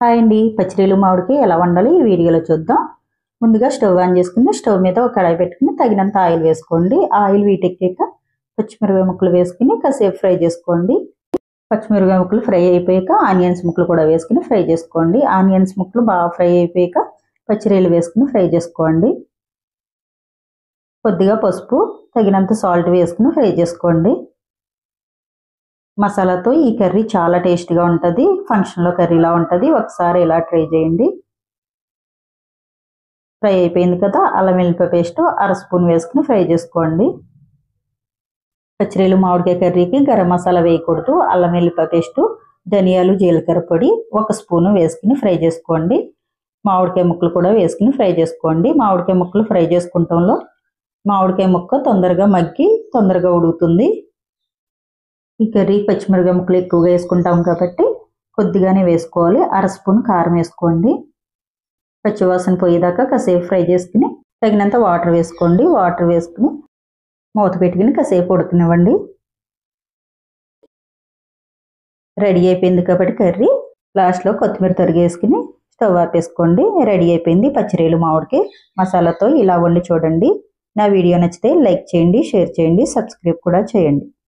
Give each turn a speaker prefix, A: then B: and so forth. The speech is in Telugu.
A: హాయ్ అండి, పచ్చిరీలు మామిడికి ఎలా వండాలి ఈ వీడియోలో చూద్దాం. ముందుగా స్టవ్ ఆన్ చేసుకుని స్టవ్ మీద ఒక కడాయి పెట్టుకుని తగినంత ఆయిల్ వేసుకోండి. ఆయిల్ వీటెక్కాక పచ్చిమిరపకాయ ముక్కలు వేసుకుని కాసేపు ఫ్రై చేసుకోండి. పచ్చిమిరపకాయ ముక్కలు ఫ్రై అయిపోయాక ఆనియన్స్ ముక్కలు కూడా వేసుకుని ఫ్రై చేసుకోండి. ఆనియన్స్ ముక్కలు బాగా ఫ్రై అయిపోయాక పచ్చిరీలు వేసుకుని ఫ్రై చేసుకోండి. కొద్దిగా పసుపు, తగినంత సాల్ట్ వేసుకుని ఫ్రై చేసుకోండి. మసాలాతో ఈ కర్రీ చాలా టేస్టీగా ఉంటుంది. ఫంక్షన్లో కర్రీలా ఉంటుంది. ఒకసారి ఇలా ట్రై చేయండి. ఫ్రై అయిపోయింది కదా, అల్లం వెల్లిపాయ పేస్ట్ 1/2 స్పూన్ వేసుకుని ఫ్రై చేసుకోండి. పచ్చిరీలు మామిడికాయ కర్రీకి గరం మసాలా వేయకూడదు. అల్లం వెల్లిపాయ పేస్ట్, ధనియాలు, జీలకర్ర పొడి 1 స్పూను వేసుకుని ఫ్రై చేసుకోండి. మామిడికాయ ముక్కలు కూడా వేసుకుని ఫ్రై చేసుకోండి. మామిడికాయ ముక్కలు ఫ్రై చేసుకుంటంలో మామిడికాయ ముక్క తొందరగా మగ్గి తొందరగా ఉడుకుతుంది. ఈ కర్రీ పచ్చిమిరపకాయ ముక్కలు ఎక్కువగా వేసుకుంటాం కాబట్టి కొద్దిగానే వేసుకోవాలి. 1/2 స్పూన్ కారం వేసుకోండి. పచ్చివాసన పోయేదాకా కాసేపు ఫ్రై చేసుకుని తగినంత వాటర్ వేసుకోండి. వాటర్ వేసుకుని మూత పెట్టుకుని కాసేపు ఉడకనివ్వండి. రెడీ అయిపోయింది కాబట్టి కర్రీ లాస్ట్లో కొత్తిమీర తరిగేసుకుని స్టవ్ ఆపేసుకోండి. రెడీ అయిపోయింది పచ్చిరీలు మామిడికాయ మసాలాతో. ఇలా వండి చూడండి. నా వీడియో నచ్చితే లైక్ చేయండి, షేర్ చేయండి, సబ్స్క్రైబ్ కూడా చేయండి.